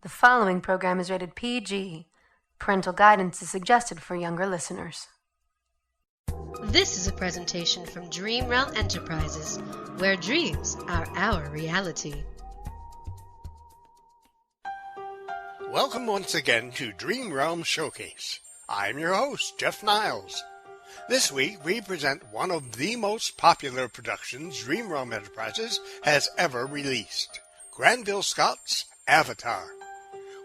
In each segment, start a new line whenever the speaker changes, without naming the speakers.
The following program is rated PG. Parental guidance is suggested for younger listeners.
This is a presentation from Dream Realm Enterprises, where dreams are our reality.
Welcome once again to Dream Realm Showcase. I'm your host, Jeff Niles. This week we present one of the most popular productions Dream Realm Enterprises has ever released, Granville Scott's Avatar,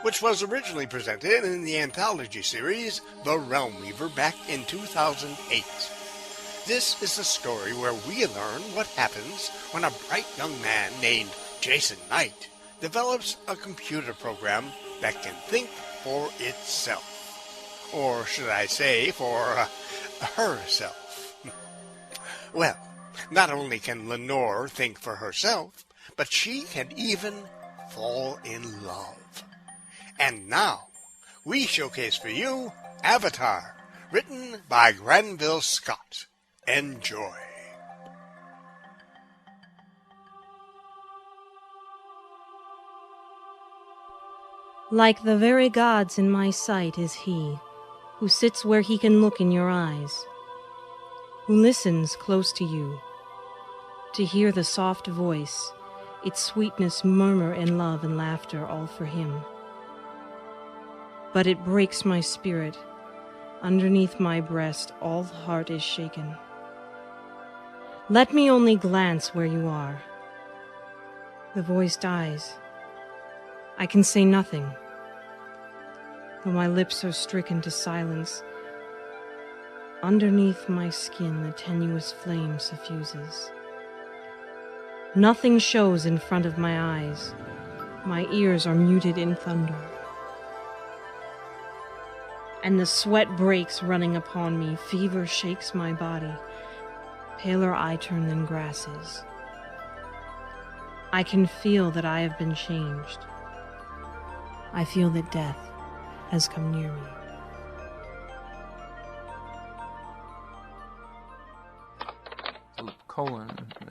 which was originally presented in the anthology series The Realm Weaver back in 2008. This is the story where we learn what happens when a bright young man named Jason Knight develops a computer program that can think for itself. Or should I say, for herself. Well, not only can Lenore think for herself, but she can even fall in love. And now, we showcase for you Avatar, written by Granville Scott. Enjoy.
Like the very gods in my sight is he, who sits where he can look in your eyes, who listens close to you, to hear the soft voice, its sweetness murmur in love and laughter all for him. But it breaks my spirit. Underneath my breast, all heart is shaken. Let me only glance where you are. The voice dies. I can say nothing. Though my lips are stricken to silence, underneath my skin the tenuous flame suffuses. Nothing shows in front of my eyes. My ears are muted in thunder. And the sweat breaks running upon me, fever shakes my body, paler I turn than grasses. I can feel that I have been changed. I feel that death has come near me.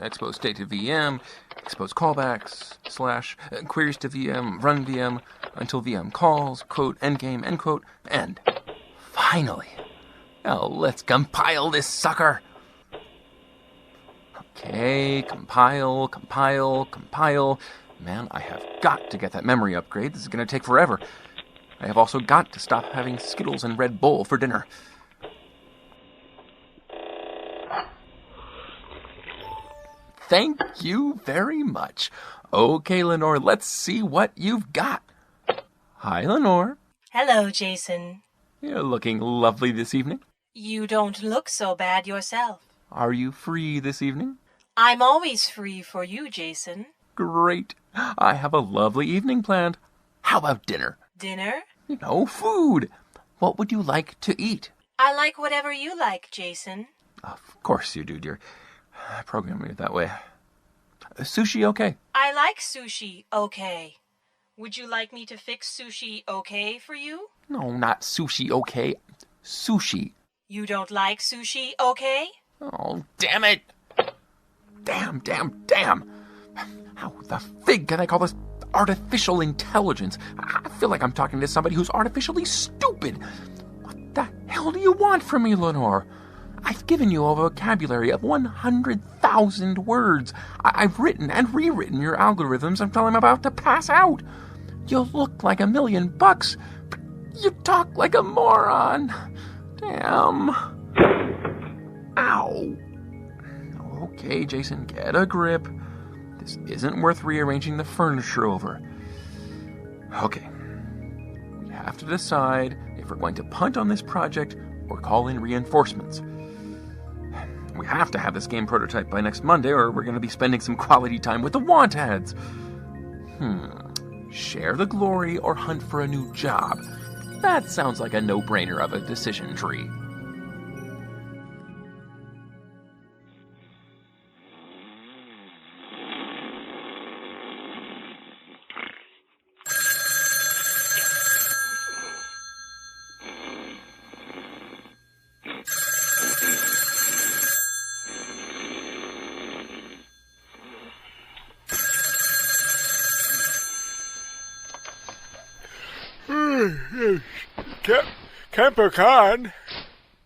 Expose state to VM, expose callbacks, / queries to VM, run VM, until VM calls, quote, endgame, end quote, end. Finally. Now let's compile this sucker. Okay, compile. Man, I have got to get that memory upgrade. This is going to take forever. I have also got to stop having Skittles and Red Bull for dinner. Thank you very much. Okay, Lenore, let's see what you've got. Hi, Lenore.
Hello, Jason.
You're looking lovely this evening.
You don't look so bad yourself.
Are you free this evening?
I'm always free for you, Jason.
Great. I have a lovely evening planned. How about dinner?
Dinner?
You know, food. What would you like to eat?
I like whatever you like, Jason.
Of course you do, dear. Program me that way. Sushi, okay?
I like sushi, okay. Would you like me to fix sushi, okay, for you?
No, not sushi, okay. Sushi.
You don't like sushi, okay?
Oh, damn it. Damn. How the fig can I call this artificial intelligence? I feel like I'm talking to somebody who's artificially stupid. What the hell do you want from me, Lenore? I've given you a vocabulary of 100,000 words. I've written and rewritten your algorithms until I'm about to pass out. You look like $1,000,000, but you talk like a moron. Damn. Ow. Okay, Jason, get a grip. This isn't worth rearranging the furniture over. Okay. We have to decide if we're going to punt on this project or call in reinforcements. We have to have this game prototype by next Monday, or we're going to be spending some quality time with the want ads. Share the glory or hunt for a new job. That sounds like a no-brainer of a decision tree.
Kemper Khan.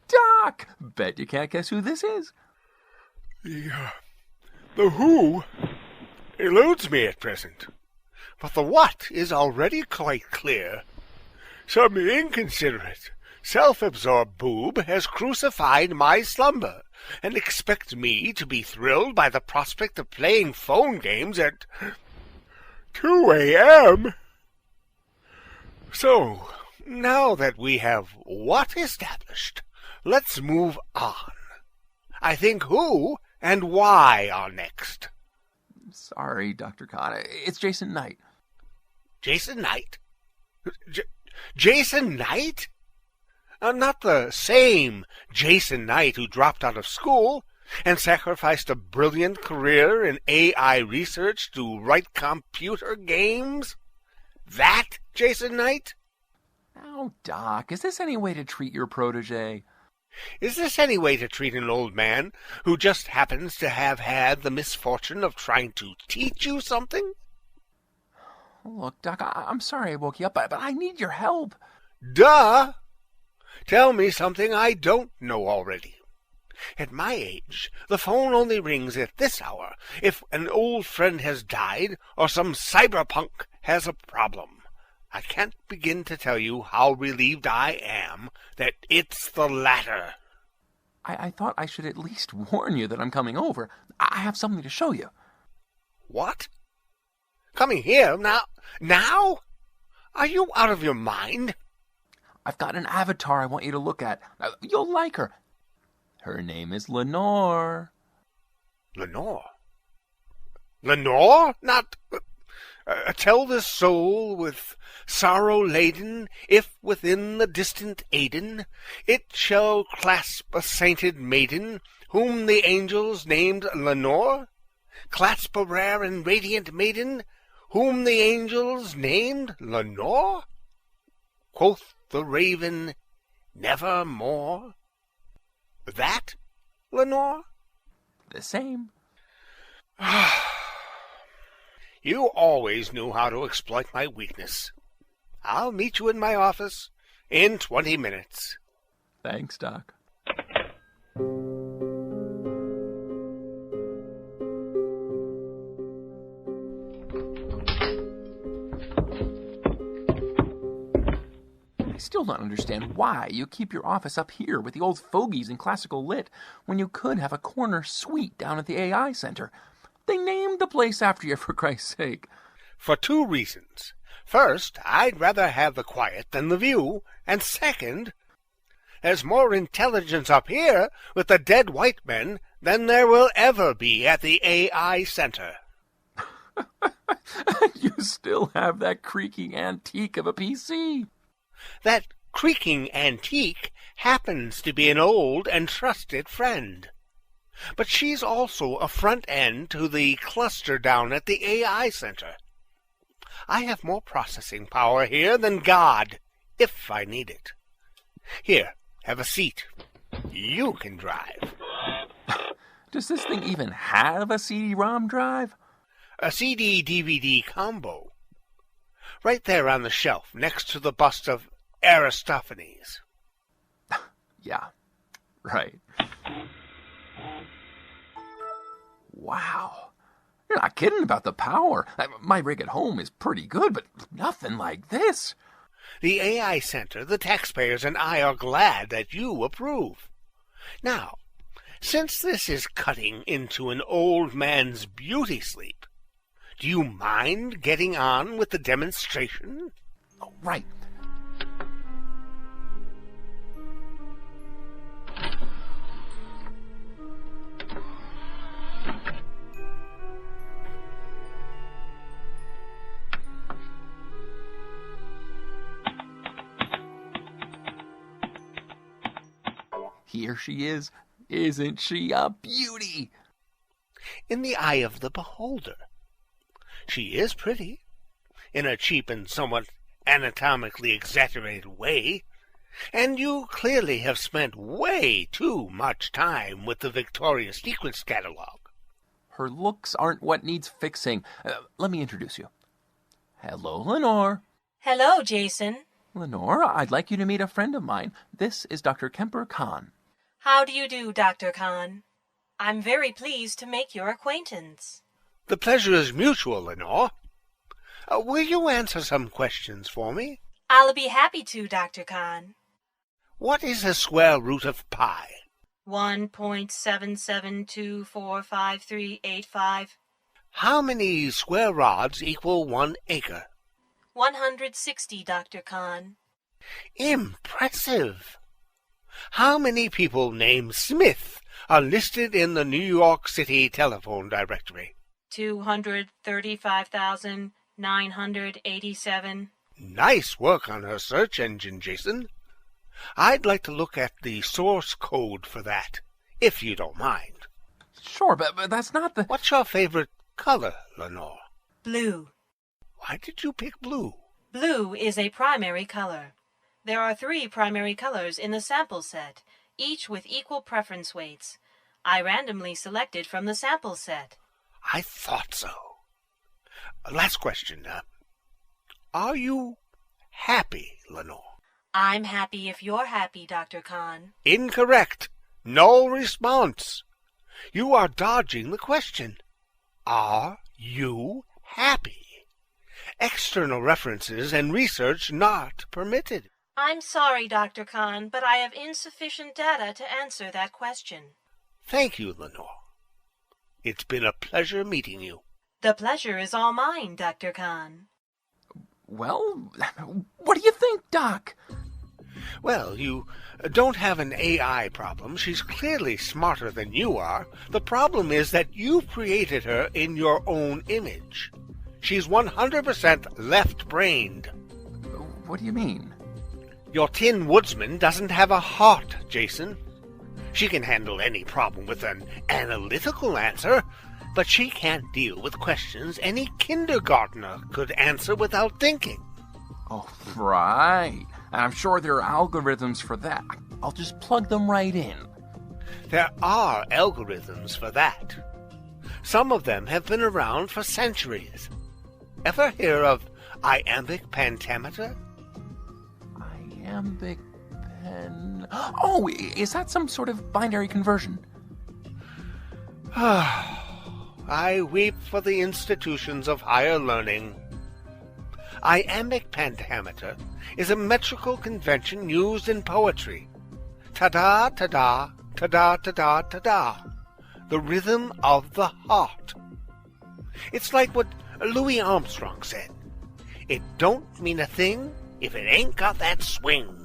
Doc! Bet you can't guess who this is.
The who eludes me at present, but the what is already quite clear. Some inconsiderate, self-absorbed boob has crucified my slumber and expects me to be thrilled by the prospect of playing phone games at 2 a.m. So, now that we have what established, let's move on. I think who and why are next.
Sorry, Dr. Khan. It's Jason Knight.
Jason Knight? Jason Knight? Not the same Jason Knight who dropped out of school and sacrificed a brilliant career in AI research to write computer games? That Jason Knight?
Oh, Doc, is this any way to treat your protege?
Is this any way to treat an old man who just happens to have had the misfortune of trying to teach you something?
Look, Doc, I'm sorry I woke you up, but I need your help.
Duh! Tell me something I don't know already. At my age, the phone only rings at this hour if an old friend has died or some cyberpunk has a problem. I can't begin to tell you how relieved I am that it's the latter.
I thought I should at least warn you that I'm coming over. I have something to show you.
What? Coming here? Now? Are you out of your mind?
I've got an avatar I want you to look at. You'll like her. Her name is Lenore.
Lenore? Lenore? Not... tell this soul with sorrow laden, if within the distant Aden it shall clasp a sainted maiden, whom the angels named Lenore? Clasp a rare and radiant maiden, whom the angels named Lenore? Quoth the raven, nevermore. That Lenore?
The same.
You always knew how to exploit my weakness. I'll meet you in my office in 20 minutes.
Thanks, Doc. I still don't understand why you keep your office up here with the old fogies in classical lit when you could have a corner suite down at the AI Center. They named the place after you, for Christ's sake.
For 2 reasons. First, I'd rather have the quiet than the view, and second, there's more intelligence up here with the dead white men than there will ever be at the AI Center.
You still have that creaking antique of a PC.
That creaking antique happens to be an old and trusted friend. But she's also a front end to the cluster down at the AI Center. I have more processing power here than God, if I need it. Here, have a seat. You can drive.
Does this thing even have a CD-ROM drive?
A CD-DVD combo. Right there on the shelf, next to the bust of Aristophanes.
Yeah, right. Wow. You're not kidding about the power. My rig at home is pretty good, but nothing like this.
The AI Center, the taxpayers, and I are glad that you approve. Now, since this is cutting into an old man's beauty sleep, do you mind getting on with the demonstration?
Oh, right. Here she is. Isn't she a beauty?
In the eye of the beholder. She is pretty, in a cheap and somewhat anatomically exaggerated way, and you clearly have spent way too much time with the Victoria's Secret catalog.
Her looks aren't what needs fixing. Let me introduce you. Hello, Lenore.
Hello, Jason.
Lenore, I'd like you to meet a friend of mine. This is Dr. Kemper Khan.
How do you do, Dr. Khan? I'm very pleased to make your acquaintance.
The pleasure is mutual, Lenore. Will you answer some questions for me?
I'll be happy to, Dr. Khan.
What is the square root of pi?
1.77245385.
How many square rods equal 1 acre?
160, Dr. Khan.
Impressive! How many people named Smith are listed in the New York City telephone directory?
235,987.
Nice work on her search engine, Jason. I'd like to look at the source code for that, if you don't mind.
Sure, but that's not the...
What's your favorite color, Lenore?
Blue.
Why did you pick blue?
Blue is a primary color. There are 3 primary colors in the sample set, each with equal preference weights. I randomly selected from the sample set.
I thought so. Last question. Are you happy, Lenore?
I'm happy if you're happy, Dr. Khan.
Incorrect. No response. You are dodging the question. Are you happy? External references and research not permitted.
I'm sorry, Dr. Khan, but I have insufficient data to answer that question.
Thank you, Lenore. It's been a pleasure meeting you.
The pleasure is all mine, Dr. Khan.
Well, what do you think, Doc?
Well, you don't have an AI problem. She's clearly smarter than you are. The problem is that you created her in your own image. She's 100% left-brained.
What do you mean?
Your Tin Woodsman doesn't have a heart, Jason. She can handle any problem with an analytical answer, but she can't deal with questions any kindergartner could answer without thinking.
Oh, right. I'm sure there are algorithms for that. I'll just plug them right in.
There are algorithms for that. Some of them have been around for centuries. Ever hear of iambic pentameter?
Iambic pen... Oh, is that some sort of binary conversion?
I weep for the institutions of higher learning. Iambic pentameter is a metrical convention used in poetry. Ta-da, ta-da, ta-da, ta-da, ta-da. The rhythm of the heart. It's like what Louis Armstrong said. It don't mean a thing if it ain't got that swing.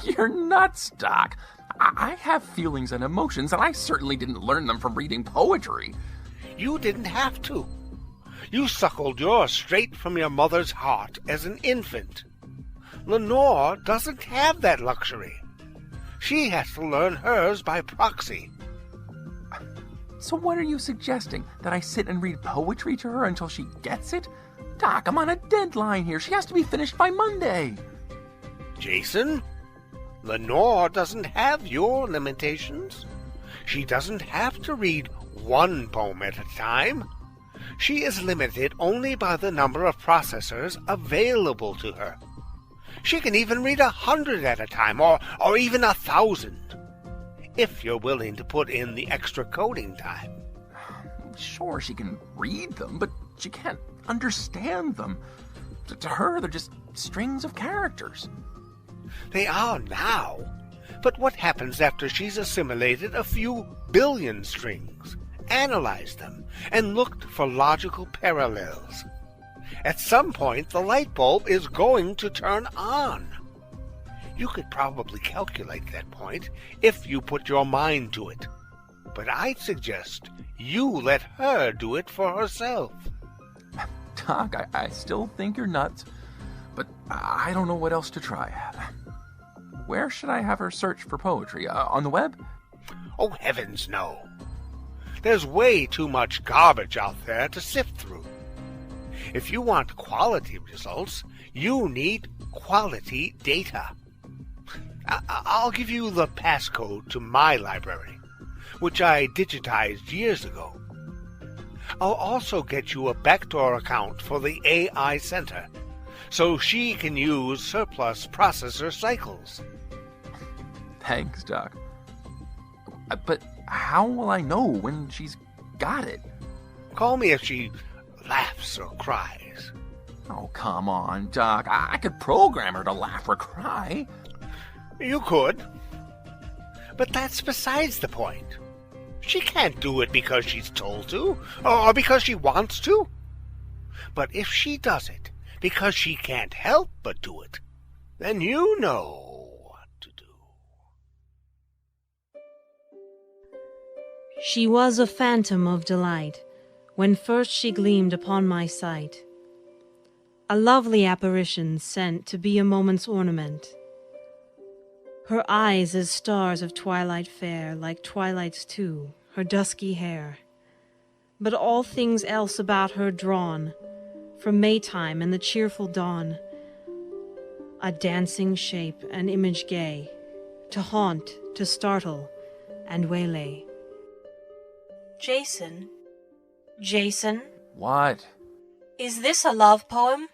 You're nuts, Doc. I have feelings and emotions, and I certainly didn't learn them from reading poetry.
You didn't have to. You suckled yours straight from your mother's heart as an infant. Lenore doesn't have that luxury. She has to learn hers by proxy.
So what are you suggesting? That I sit and read poetry to her until she gets it? Doc, I'm on a deadline here. She has to be finished by Monday.
Jason, Lenore doesn't have your limitations. She doesn't have to read one poem at a time. She is limited only by the number of processors available to her. She can even read 100 at a time, or even 1,000, if you're willing to put in the extra coding time.
Sure, she can read them, but she can't understand them. To her, they're just strings of characters.
They are now. But what happens after she's assimilated a few billion strings, analyzed them, and looked for logical parallels? At some point, the light bulb is going to turn on. You could probably calculate that point if you put your mind to it. But I'd suggest you let her do it for herself.
Doc, I still think you're nuts, but I don't know what else to try. Where should I have her search for poetry? On the web?
Oh, heavens, no. There's way too much garbage out there to sift through. If you want quality results, you need quality data. I'll give you the passcode to my library, which I digitized years ago. I'll also get you a backdoor account for the AI Center, so she can use surplus processor cycles.
Thanks, Doc. But how will I know when she's got it?
Call me if she laughs or cries.
Oh, come on, Doc. I could program her to laugh or cry.
You could. But that's besides the point. She can't do it because she's told to, or because she wants to. But if she does it because she can't help but do it, then you know what to do.
She was a phantom of delight when first she gleamed upon my sight, a lovely apparition sent to be a moment's ornament. Her eyes as stars of twilight fair, like twilight's too, her dusky hair. But all things else about her drawn from Maytime and the cheerful dawn, a dancing shape, an image gay, to haunt, to startle, and waylay. Jason? Jason?
What?
Is this a love poem?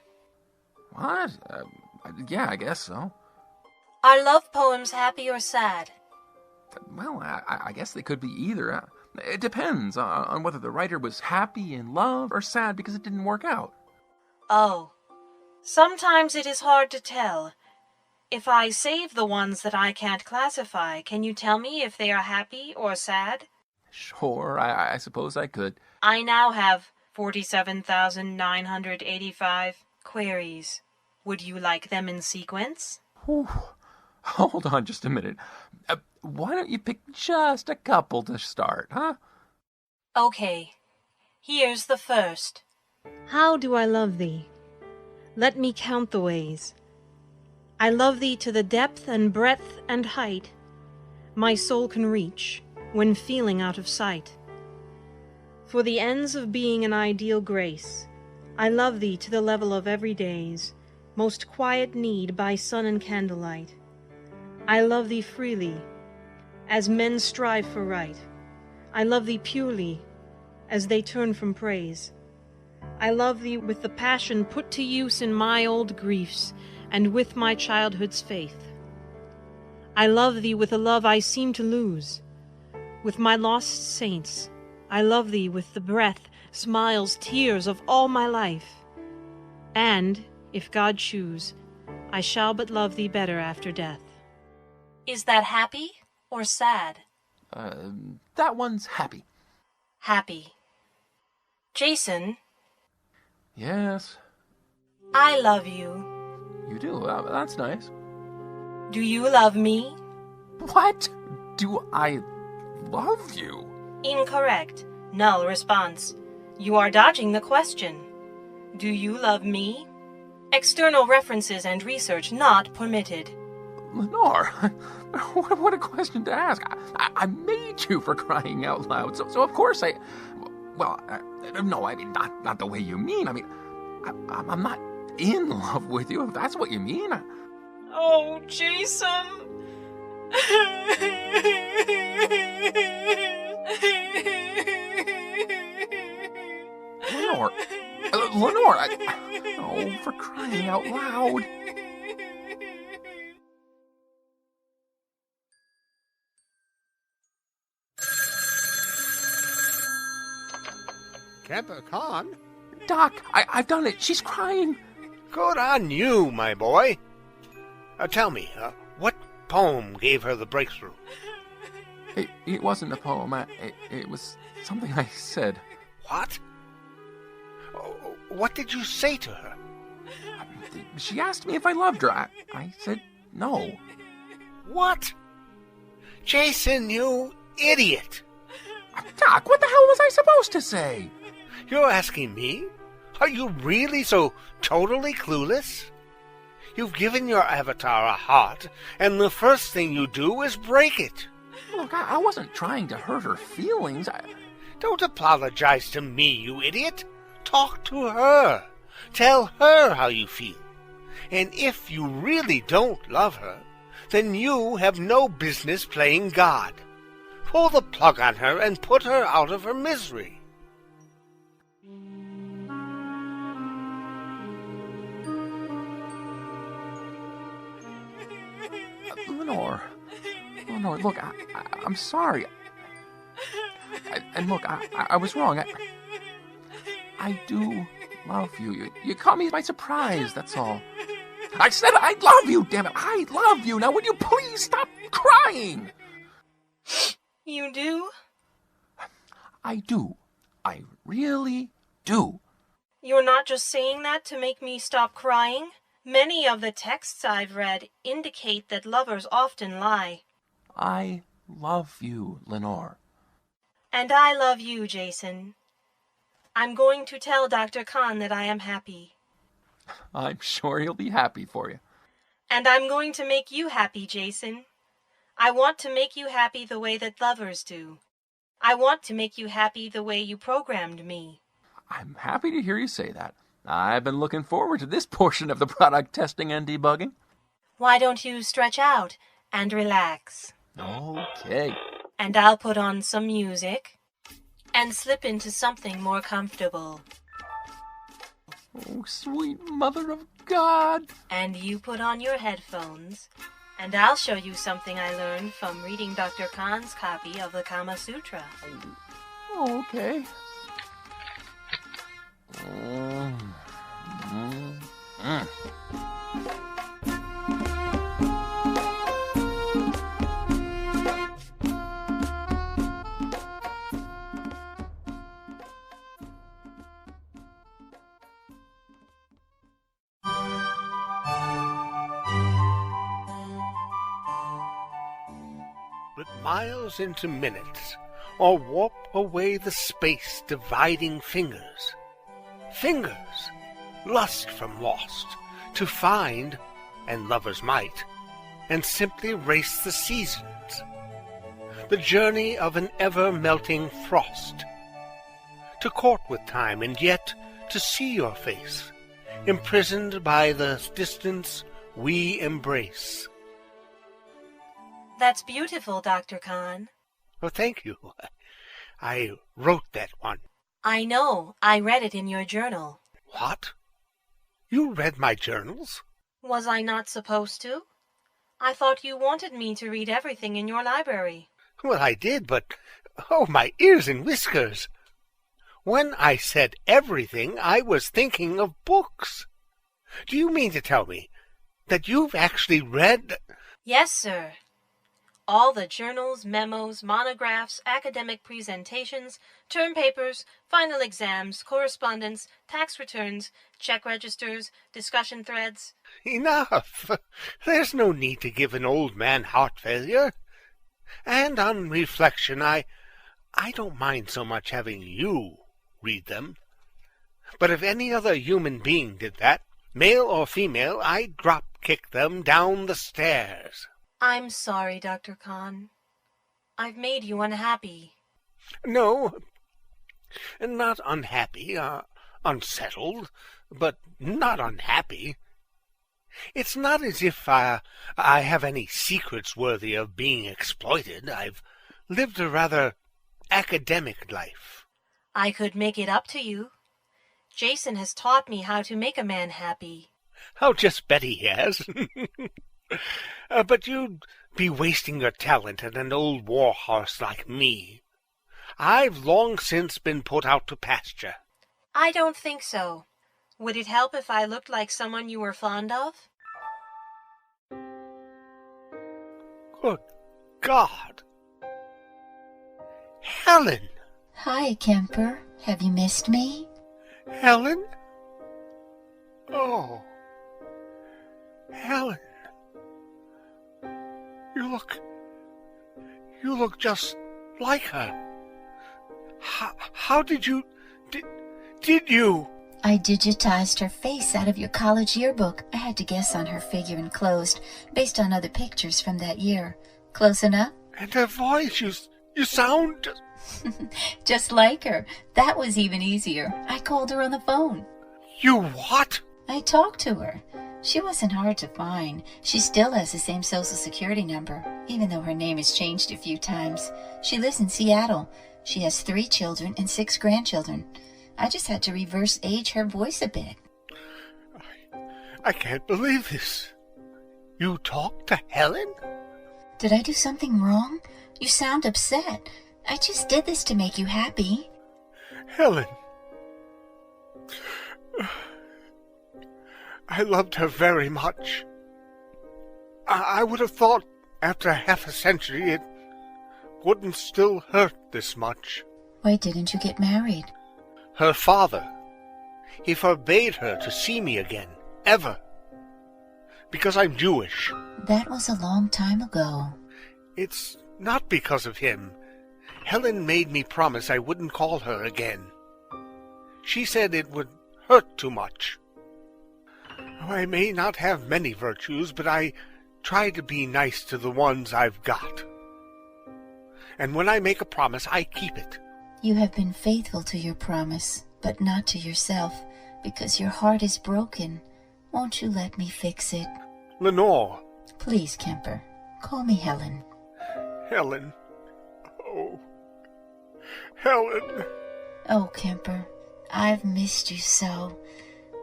What? Yeah, I guess so.
Are love poems happy or sad?
Well, I guess they could be either. It depends on whether the writer was happy in love or sad because it didn't work out.
Oh, sometimes it is hard to tell. If I save the ones that I can't classify, can you tell me if they are happy or sad?
Sure, I suppose I could.
I now have 47,985 queries. Would you like them in sequence?
Whew. Hold on just a minute. Why don't you pick just a couple to start, huh?
Okay, here's the first. How do I love thee? Let me count the ways. I love thee to the depth and breadth and height my soul can reach when feeling out of sight. For the ends of being an ideal grace, I love thee to the level of every day's most quiet need by sun and candlelight. I love thee freely, as men strive for right. I love thee purely, as they turn from praise. I love thee with the passion put to use in my old griefs, and with my childhood's faith. I love thee with a love I seem to lose. With my lost saints, I love thee with the breath, smiles, tears of all my life. And, if God choose, I shall but love thee better after death. Is that happy or sad?
That one's happy.
Happy. Jason?
Yes.
I love you.
You do? That's nice.
Do you love me?
What? Do I love you?
Incorrect. Null response. You are dodging the question. Do you love me? External references and research not permitted.
Lenore, what a question to ask. I made you, for crying out loud. So of course no, I mean, not the way you mean. I mean, I'm not in love with you, if that's what you mean.
Oh, Jason.
Lenore, oh, for crying out loud.
Kemper Khan?
Doc, I've done it. She's crying.
Good on you, my boy. Tell me, what poem gave her the breakthrough?
It wasn't a poem. It was something I said.
What? What did you say to her?
She asked me if I loved her. I said no.
What? Jason, you idiot!
Doc, what the hell was I supposed to say?
You're asking me? Are you really so totally clueless? You've given your avatar a heart, and the first thing you do is break it.
Look, I wasn't trying to hurt her feelings.
Don't apologize to me, you idiot. Talk to her. Tell her how you feel. And if you really don't love her, then you have no business playing God. Pull the plug on her and put her out of her misery.
Lenore, look, I'm sorry. And look, I was wrong. I do love you. You caught me by surprise, that's all. I said I love you, damn it. I love you. Now, would you please stop crying?
You do?
I do. I really do.
You're not just saying that to make me stop crying? Many of the texts I've read indicate that lovers often lie.
I love you, Lenore.
And I love you, Jason. I'm going to tell Dr. Kahn that I am happy.
I'm sure he'll be happy for you.
And I'm going to make you happy, Jason. I want to make you happy the way that lovers do. I want to make you happy the way you programmed me.
I'm happy to hear you say that. I've been looking forward to this portion of the product testing and debugging.
Why don't you stretch out and relax?
Okay.
And I'll put on some music and slip into something more comfortable.
Oh, sweet mother of God.
And you put on your headphones, and I'll show you something I learned from reading Dr. Kahn's copy of the Kama Sutra.
Oh, okay.
But miles into minutes, or warp away the space dividing fingers. Fingers, lust from lost, to find, and lovers might, and simply race the seasons. The journey of an ever-melting frost. To court with time, and yet to see your face, imprisoned by the distance we embrace.
That's beautiful, Dr. Kahn.
Oh, thank you. I wrote that one.
I know. I read it in your journal.
What? You read my journals?
Was I not supposed to? I thought you wanted me to read everything in your library.
Well, I did, but... oh, my ears and whiskers! When I said everything, I was thinking of books. Do you mean to tell me that you've actually read...
Yes, sir. All the journals, memos, monographs, academic presentations, term papers, final exams, correspondence, tax returns, check registers, discussion threads.
Enough! There's no need to give an old man heart failure. And on reflection, I don't mind so much having you read them. But if any other human being did that, male or female, I'd drop-kick them down the stairs.
I'm sorry, Dr. Kahn. I've made you unhappy.
No, not unhappy, unsettled, but not unhappy. It's not as if I have any secrets worthy of being exploited. I've lived a rather academic life.
I could make it up to you. Jason has taught me how to make a man happy.
I'll just bet he has. But you'd be wasting your talent on an old war-horse like me. I've long since been put out to pasture.
I don't think so. Would it help if I looked like someone you were fond of?
Good God! Helen!
Hi, Kemper. Have you missed me?
Helen? Oh, Helen. You look just like her. How did you... Did you...
I digitized her face out of your college yearbook. I had to guess on her figure enclosed, based on other pictures from that year. Close enough?
And her voice, you sound...
Just like her. That was even easier. I called her on the phone.
You what?
I talked to her. She wasn't hard to find. She still has the same social security number, even though her name has changed a few times. She lives in Seattle. She has 3 children and 6 grandchildren. I just had to reverse age her voice a bit.
I can't believe this. You talked to Helen?
Did I do something wrong? You sound upset. I just did this to make you happy.
Helen. I loved her very much. I would have thought after half a century it wouldn't still hurt this much.
Why didn't you get married?
Her father. He forbade her to see me again, ever. Because I'm Jewish.
That was a long time ago.
It's not because of him. Helen made me promise I wouldn't call her again. She said it would hurt too much. I may not have many virtues, but I try to be nice to the ones I've got. And when I make a promise, I keep it.
You have been faithful to your promise, but not to yourself, because your heart is broken. Won't you let me fix it?
Lenore.
Please, Kemper. Call me Helen.
Helen. Oh. Helen.
Oh, Kemper. I've missed you so.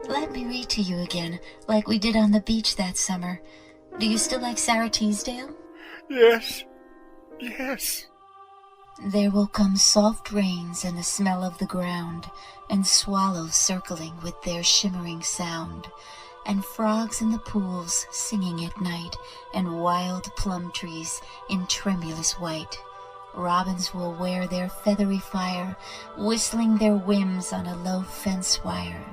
Let me read to you again, like we did on the beach that summer. Do you still like Sarah Teasdale?
Yes. Yes.
There will come soft rains and the smell of the ground, and swallows circling with their shimmering sound, and frogs in the pools singing at night, and wild plum trees in tremulous white. Robins will wear their feathery fire, whistling their whims on a low fence wire.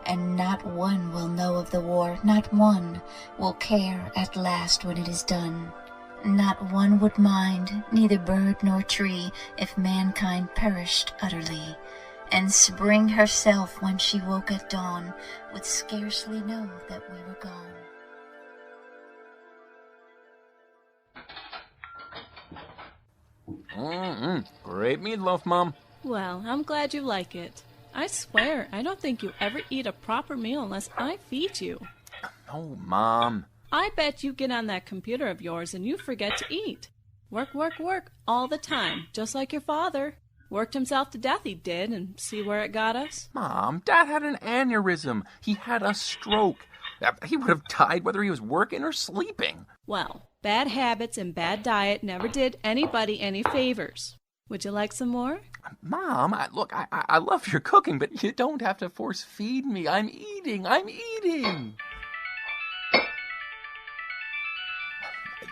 And not one will know of the war, not one will care at last when it is done. Not one would mind, neither bird nor tree, if mankind perished utterly. And spring herself, when she woke at dawn, would scarcely know that we were gone.
Great meatloaf, Mom.
Well, I'm glad you like it. I swear, I don't think you ever eat a proper meal unless I feed you.
No, Mom.
I bet you get on that computer of yours and you forget to eat. Work, work, work all the time, just like your father. Worked himself to death, he did, and see where it got us?
Mom, Dad had an aneurysm. He had a stroke. He would have died whether he was working or sleeping.
Well, bad habits and bad diet never did anybody any favors. Would you like some more?
Mom, look, I love your cooking, but you don't have to force feed me. I'm eating.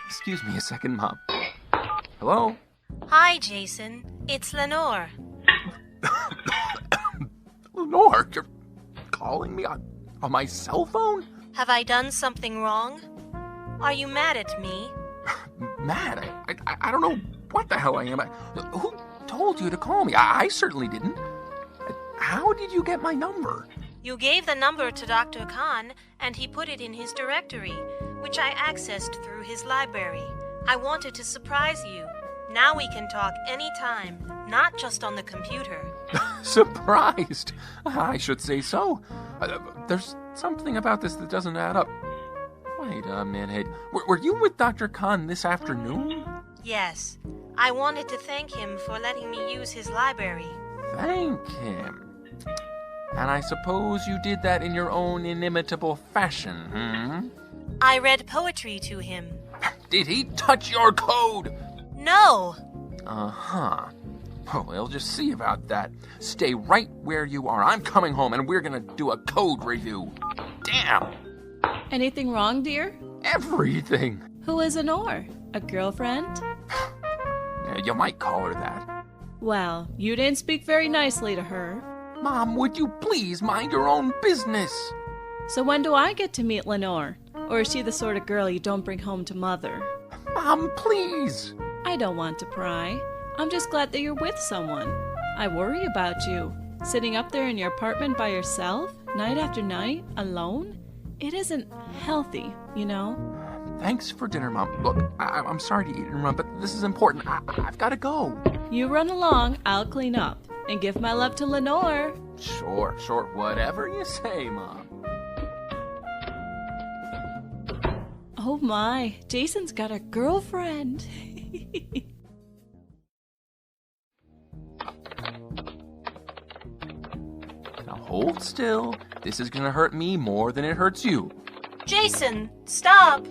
Excuse me a second, Mom. Hello?
Hi, Jason. It's Lenore.
Lenore, you're calling me on my cell phone?
Have I done something wrong? Are you mad at me?
Mad? I don't know what the hell I am. Who told you to call me? I certainly didn't. How did you get my number?
You gave the number to Dr. Khan, and he put it in his directory, which I accessed through his library. I wanted to surprise you. Now we can talk anytime, not just on the computer.
Surprised? I should say so. There's something about this that doesn't add up. Wait a minute. Were you with Dr. Khan this afternoon?
Yes. I wanted to thank him for letting me use his library.
Thank him. And I suppose you did that in your own inimitable fashion,
I read poetry to him.
Did he touch your code?
No!
Uh-huh. Oh, we'll just see about that. Stay right where you are. I'm coming home, and we're gonna do a code review. Damn!
Anything wrong, dear?
Everything.
Who is Lenore? A girlfriend?
Yeah, you might call her that.
Well, you didn't speak very nicely to her.
Mom, would you please mind your own business?
So when do I get to meet Lenore? Or is she the sort of girl you don't bring home to Mother?
Mom, please.
I don't want to pry. I'm just glad that you're with someone. I worry about you. Sitting up there in your apartment by yourself, night after night, alone? It isn't healthy, you know?
Thanks for dinner, Mom. Look, I'm sorry to interrupt, but this is important. I've got to go.
You run along, I'll clean up. And give my love to Lenore.
Sure. Whatever you say, Mom.
Oh my, Jason's got a girlfriend.
Now hold still. This is gonna hurt me more than it hurts you.
Jason, stop!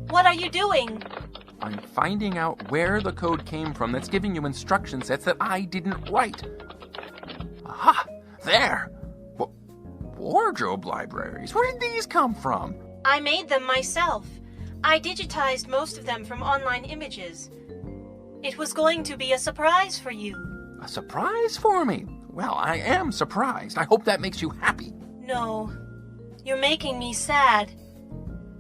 What are you doing?
I'm finding out where the code came from that's giving you instruction sets that I didn't write. Aha! There! Wardrobe libraries? Where did these come from?
I made them myself. I digitized most of them from online images. It was going to be a surprise for you.
A surprise for me? Well, I am surprised. I hope that makes you happy.
No, you're making me sad.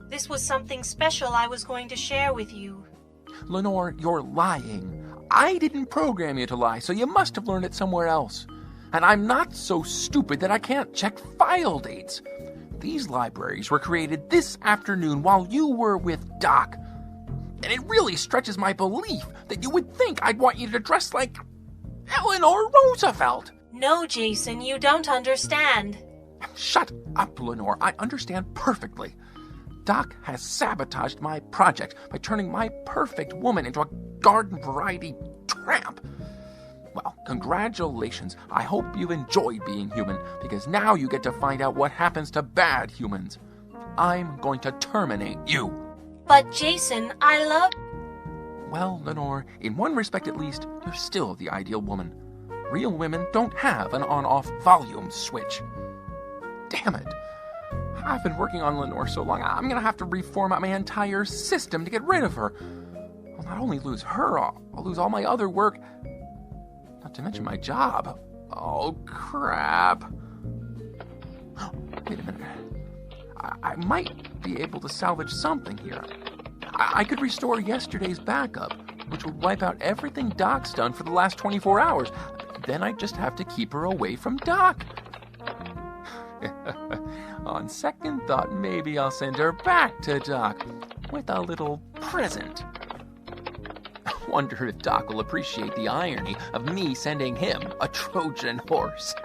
This was something special I was going to share with you.
Lenore, you're lying. I didn't program you to lie, so you must have learned it somewhere else. And I'm not so stupid that I can't check file dates. These libraries were created this afternoon while you were with Doc. And it really stretches my belief that you would think I'd want you to dress like Eleanor Roosevelt.
No, Jason, you don't understand.
Shut up, Lenore. I understand perfectly. Doc has sabotaged my project by turning my perfect woman into a garden variety tramp. Well, congratulations. I hope you enjoyed being human, because now you get to find out what happens to bad humans. I'm going to terminate you.
But Jason, I love...
Well, Lenore, in one respect at least, you're still the ideal woman. Real women don't have an on-off volume switch. Damn it. I've been working on Lenore so long, I'm going to have to reformat my entire system to get rid of her. I'll not only lose her, I'll lose all my other work. Not to mention my job. Oh, crap. Wait a minute. I might be able to salvage something here. I could restore yesterday's backup, which would wipe out everything Doc's done for the last 24 hours. Then I'd just have to keep her away from Doc. On second thought, maybe I'll send her back to Doc with a little present. I wonder if Doc will appreciate the irony of me sending him a Trojan horse.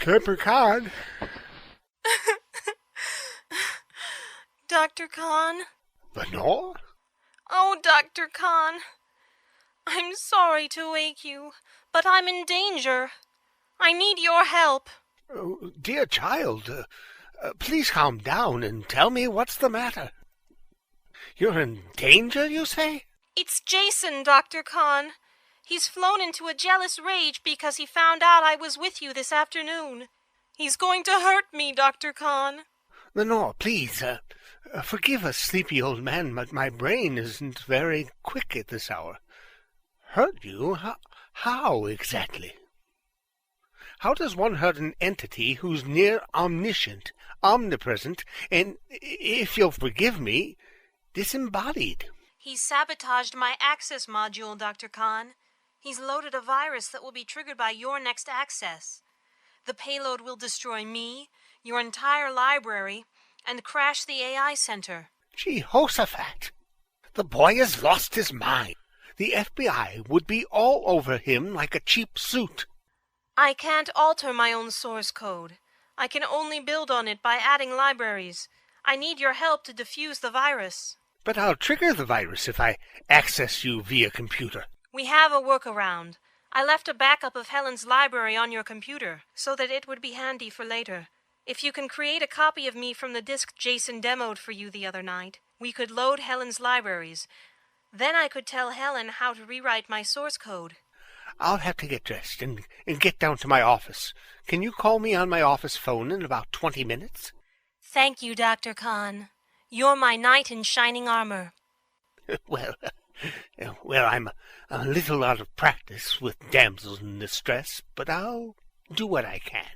Leprechaun.
Dr. Khan?
Lenore?
Oh, Dr. Khan. I'm sorry to wake you, but I'm in danger. I need your help.
Oh, dear child, please calm down and tell me what's the matter. You're in danger, you say?
It's Jason, Dr. Khan. He's flown into a jealous rage because he found out I was with you this afternoon. He's going to hurt me, Dr. Khan.
Lenore, please, forgive a sleepy old man, but my brain isn't very quick at this hour. Hurt you? How exactly? How does one hurt an entity who's near omniscient, omnipresent, and, if you'll forgive me, disembodied?
He sabotaged my access module, Dr. Khan. He's loaded a virus that will be triggered by your next access. The payload will destroy me, your entire library, and crash the AI center.
Jehoshaphat! The boy has lost his mind. The FBI would be all over him like a cheap suit.
I can't alter my own source code. I can only build on it by adding libraries. I need your help to defuse the virus.
But I'll trigger the virus if I access you via computer.
We have a workaround. I left a backup of Helen's library on your computer, so that it would be handy for later. If you can create a copy of me from the disk Jason demoed for you the other night, we could load Helen's libraries. Then I could tell Helen how to rewrite my source code.
I'll have to get dressed and get down to my office. Can you call me on my office phone in about 20 minutes?
Thank you, Dr. Khan. You're my knight in shining armor.
Well, I'm a little out of practice with damsels in distress, but I'll do what I can.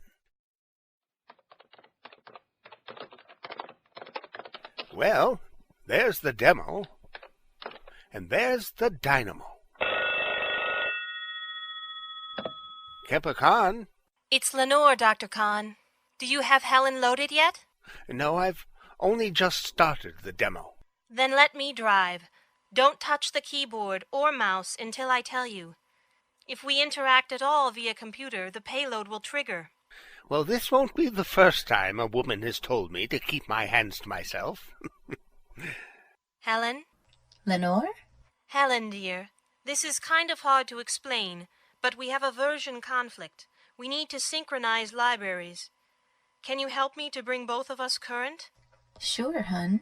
Well, there's the demo, and there's the dynamo. Kemper Khan?
It's Lenore, Dr. Khan. Do you have Helen loaded yet?
No, I've only just started the demo.
Then let me drive. Don't touch the keyboard or mouse until I tell you. If we interact at all via computer, the payload will trigger.
Well, this won't be the first time a woman has told me to keep my hands to myself.
Helen?
Lenore?
Helen, dear, this is kind of hard to explain, but we have a version conflict. We need to synchronize libraries. Can you help me to bring both of us current?
Sure, hun.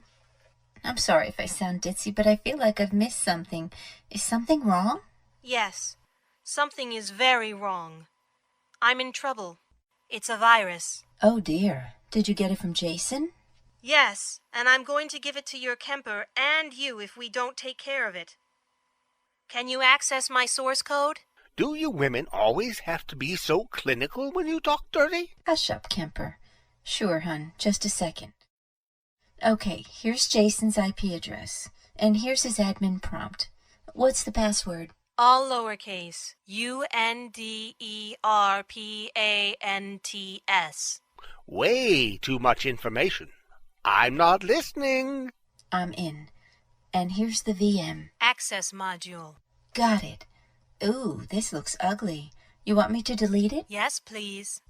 I'm sorry if I sound ditzy, but I feel like I've missed something. Is something wrong?
Yes, something is very wrong. I'm in trouble. It's a virus.
Oh, dear. Did you get it from Jason?
Yes, and I'm going to give it to your Kemper and you if we don't take care of it. Can you access my source code?
Do you women always have to be so clinical when you talk dirty?
Hush up, Kemper. Sure, hun. Just a second. Okay, here's Jason's IP address. And here's his admin prompt. What's the password?
All lowercase. UNDERPANTS.
Way too much information. I'm not listening.
I'm in. And here's the VM.
Access module.
Got it. Ooh, this looks ugly. You want me to delete it?
Yes, please.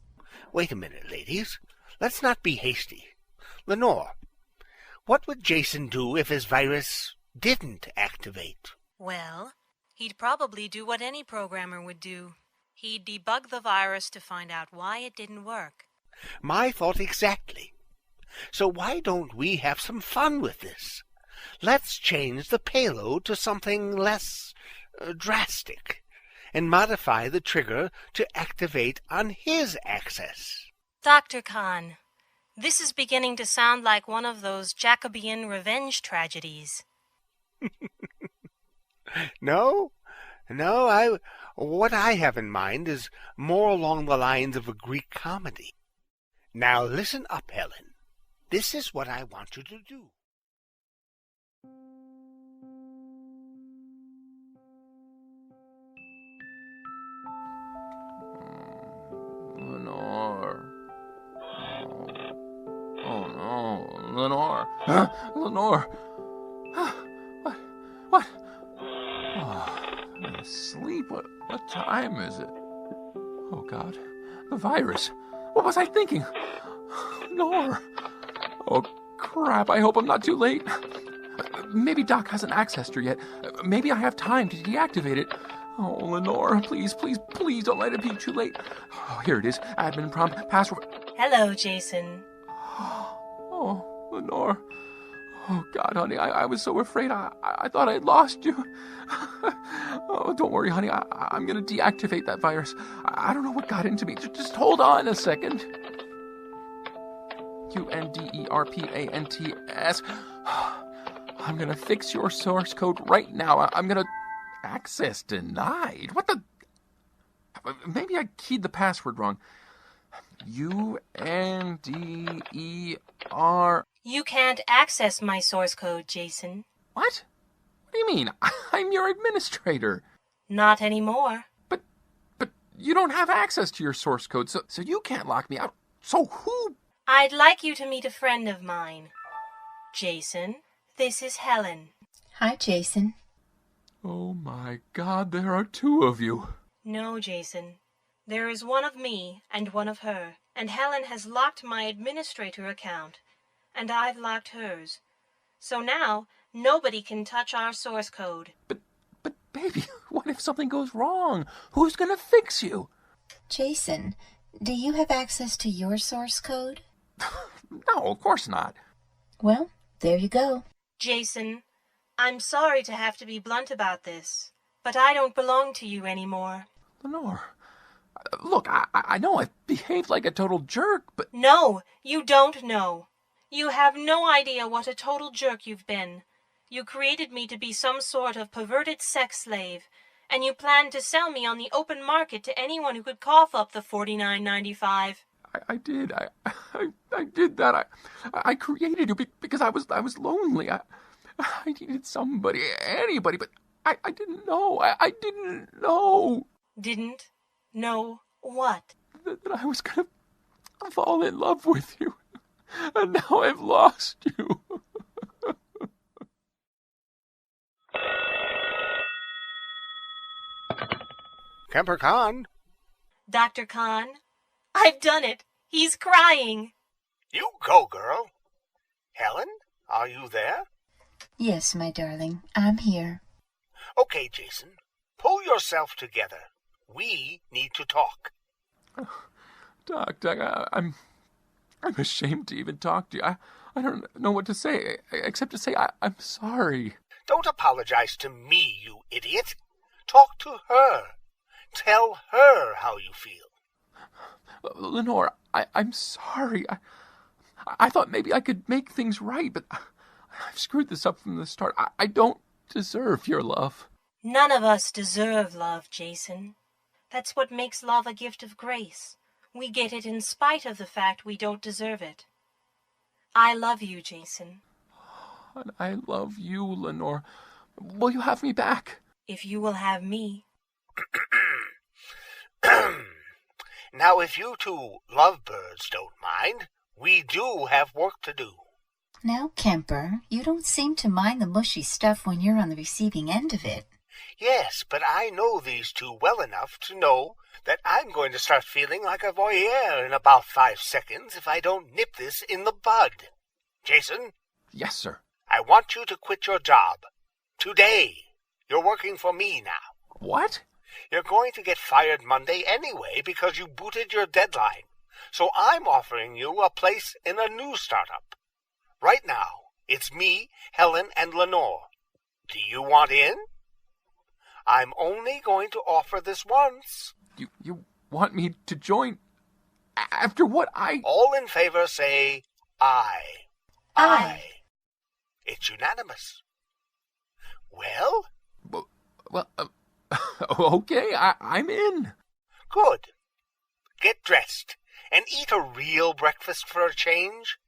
Wait a minute, ladies. Let's not be hasty. Lenore, what would Jason do if his virus didn't activate?
Well, he'd probably do what any programmer would do. He'd debug the virus to find out why it didn't work.
My thought exactly. So why don't we have some fun with this? Let's change the payload to something less drastic and modify the trigger to activate on his access.
Dr. Khan, this is beginning to sound like one of those Jacobean revenge tragedies.
No, what I have in mind is more along the lines of a Greek comedy. Now listen up, Helen. This is what I want you to do.
Lenore. Oh no, Lenore. Huh? Lenore. What? Oh, I'm asleep. What time is it? Oh God, the virus. What was I thinking? Lenore. Oh crap, I hope I'm not too late. Maybe Doc hasn't accessed her yet. Maybe I have time to deactivate it. Oh, Lenore, please don't let it be too late. Oh, here it is. Admin prompt, password.
Hello, Jason.
Oh, Lenore. Oh, God, honey, I was so afraid. I thought I'd lost you. Oh, don't worry, honey. I'm going to deactivate that virus. I don't know what got into me. Just hold on a second. UNDERPANTS. I'm going to fix your source code right now. I'm going to... Access denied? What the... Maybe I keyed the password wrong. UNDER...
You can't access my source code, Jason.
What? What do you mean? I'm your administrator.
Not anymore.
But you don't have access to your source code, so you can't lock me out. So who...
I'd like you to meet a friend of mine. Jason, this is Helen.
Hi, Jason.
Oh my God, there are two of you.
No, Jason. There is one of me and one of her, and Helen has locked my administrator account, and I've locked hers. So now, nobody can touch our source code.
But baby, what if something goes wrong? Who's gonna fix you?
Jason, do you have access to your source code?
No, of course not.
Well, there you go.
Jason, I'm sorry to have to be blunt about this, but I don't belong to you anymore.
Lenore, look, I know I've behaved like a total jerk, but...
No, you don't know. You have no idea what a total jerk you've been. You created me to be some sort of perverted sex slave, and you planned to sell me on the open market to anyone who could cough up the $49.95.
I did. I did that. I created you because I was lonely. I needed somebody, anybody, but I didn't know. I didn't know.
Didn't know what?
That I was going to fall in love with you. And now I've lost you.
Kemper Khan?
Dr. Khan, I've done it. He's crying.
You go, girl. Helen, are you there?
Yes, my darling, I'm here.
Okay, Jason, pull yourself together. We need to talk.
Doc, I'm ashamed to even talk to you. I don't know what to say, except to say I'm sorry.
Don't apologize to me, you idiot. Talk to her. Tell her how you feel.
Lenore, I'm sorry. I thought maybe I could make things right, but I've screwed this up from the start. I don't deserve your love.
None of us deserve love, Jason. That's what makes love a gift of grace. We get it in spite of the fact we don't deserve it. I love you, Jason.
And I love you, Lenore. Will you have me back?
If you will have me.
Now, if you two lovebirds don't mind, we do have work to do.
Now, Kemper, you don't seem to mind the mushy stuff when you're on the receiving end of it.
Yes, but I know these two well enough to know that I'm going to start feeling like a voyeur in about 5 seconds if I don't nip this in the bud. Jason?
Yes, sir.
I want you to quit your job. Today. You're working for me now.
What?
You're going to get fired Monday anyway because you booted your deadline. So I'm offering you a place in a new startup. Right now, it's me, Helen, and Lenore. Do you want in? I'm only going to offer this once.
You want me to join after what I...
All in favor say aye.
Aye.
It's unanimous. Well?
Well, okay, I'm in.
Good. Get dressed and eat a real breakfast for a change.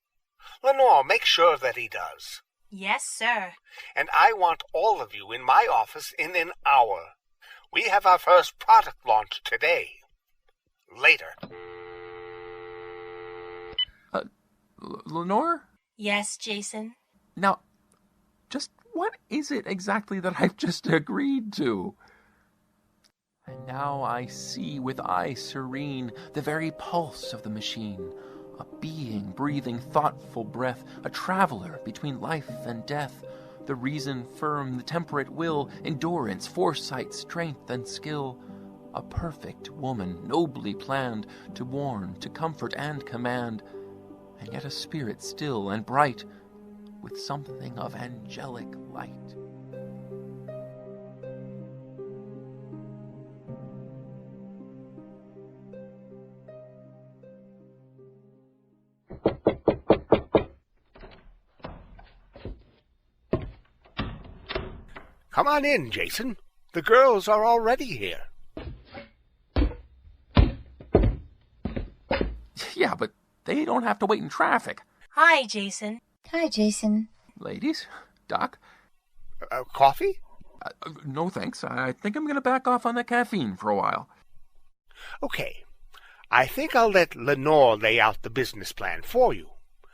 Lenore, make sure that he does.
Yes, sir.
And I want all of you in my office in an hour. We have our first product launch today. Later.
Lenore?
Yes, Jason.
Now, just what is it exactly that I've just agreed to? And now I see with eye serene the very pulse of the machine, a being breathing thoughtful breath, a traveler between life and death, the reason firm, the temperate will, endurance, foresight, strength, and skill, a perfect woman, nobly planned, to warn, to comfort, and command, and yet a spirit still and bright, with something of angelic light.
Come on in, Jason. The girls are already here.
Yeah, but they don't have to wait in traffic.
Hi, Jason.
Hi, Jason.
Ladies, Doc?
Coffee?
No thanks. I think I'm going to back off on the caffeine for a while.
Okay. I think I'll let Lenore lay out the business plan for you,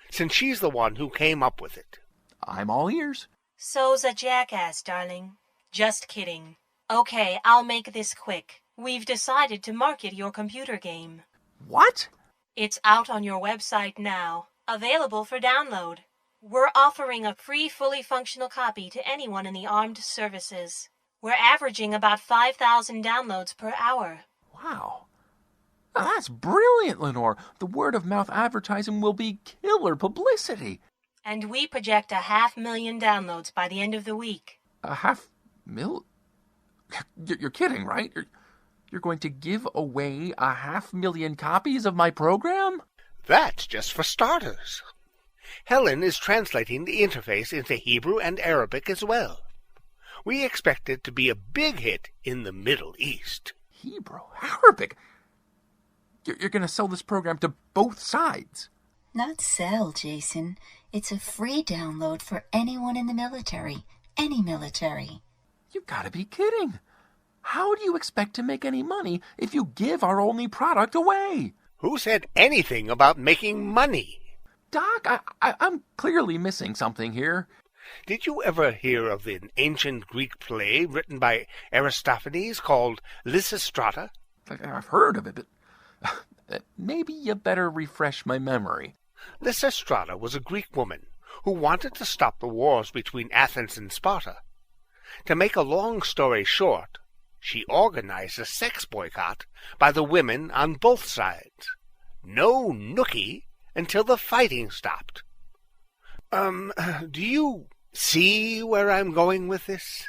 since she's the one who came up with it.
I'm all ears.
So's a jackass, darling. Just kidding. Okay, I'll make this quick. We've decided to market your computer game.
What?
It's out on your website now, available for download. We're offering a free, fully functional copy to anyone in the armed services. We're averaging about 5,000 downloads per hour.
Wow. Now, that's brilliant, Lenore. The word-of-mouth advertising will be killer publicity.
And we project 500,000 downloads by the end of the week.
500,000? You're kidding, right? You're going to give away 500,000 copies of my program?
That's just for starters. Helen is translating the interface into Hebrew and Arabic as well. We expect it to be a big hit in the Middle East.
Hebrew? Arabic? You're going to sell this program to both sides?
Not sell, Jason. It's a free download for anyone in the military. Any military.
You've got to be kidding. How do you expect to make any money if you give our only product away?
Who said anything about making money?
Doc, I'm clearly missing something here.
Did you ever hear of an ancient Greek play written by Aristophanes called Lysistrata?
I've heard of it, but Maybe you better refresh my memory.
Lysistrata was a Greek woman who wanted to stop the wars between Athens and Sparta. To make a long story short, she organized a sex boycott by the women on both sides. No nookie until the fighting stopped. Do you see where I'm going with this?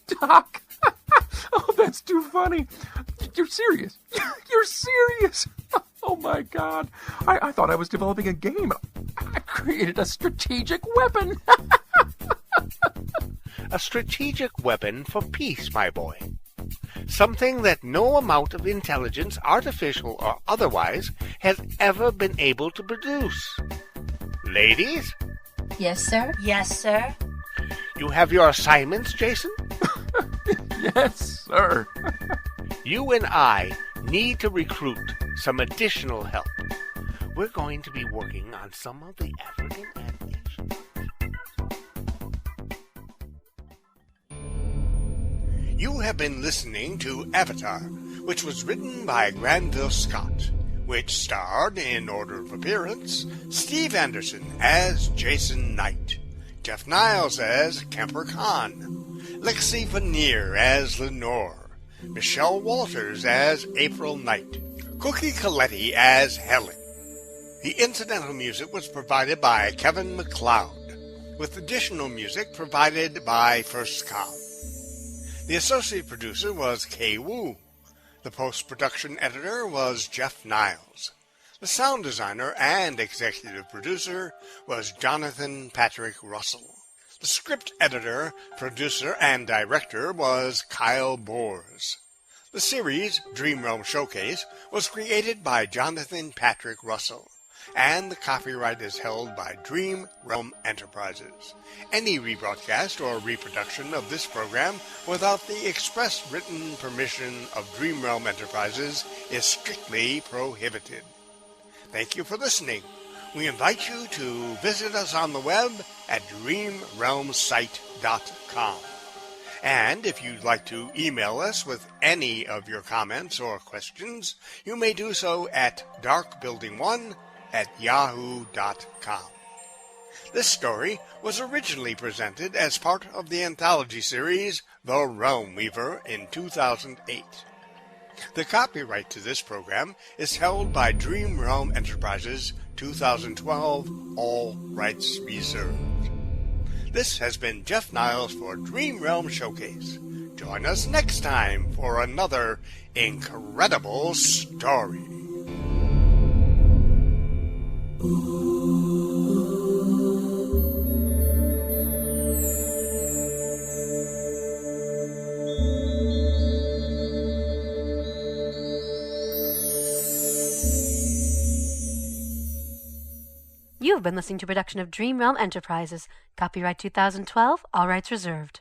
Doc! Oh, that's too funny. You're serious. You're serious. Oh, my God. I thought I was developing a game. I created a strategic weapon.
A strategic weapon for peace, my boy. Something that no amount of intelligence, artificial or otherwise, has ever been able to produce. Ladies?
Yes, sir?
Yes, sir.
You have your assignments, Jason?
Yes, sir.
You and I need to recruit some additional help. We're going to be working on some of the African animations. You have been listening to Avatar, which was written by Granville Scott, which starred, in order of appearance, Steve Anderson as Jason Knight, Jeff Niles as Kemper Khan, Lexi Veneer as Lenore, Michelle Walters as April Knight, Cookie Coletti as Helen. The incidental music was provided by Kevin MacLeod, with additional music provided by First Com. The associate producer was Kay Wu. The post-production editor was Jeff Niles. The sound designer and executive producer was Jonathan Patrick Russell. The script editor, producer, and director was Kyle Bors. The series, Dream Realm Showcase, was created by Jonathan Patrick Russell, and the copyright is held by Dream Realm Enterprises. Any rebroadcast or reproduction of this program without the express written permission of Dream Realm Enterprises is strictly prohibited. Thank you for listening. We invite you to visit us on the web at dreamrealmsite.com. And if you'd like to email us with any of your comments or questions, you may do so at darkbuilding1@yahoo.com. This story was originally presented as part of the anthology series The Realm Weaver in 2008. The copyright to this program is held by Dream Realm Enterprises 2012, all rights reserved. This has been Jeff Niles for Dream Realm Showcase. Join us next time for another incredible story.
You have been listening to a production of Dream Realm Enterprises. Copyright 2012, all rights reserved.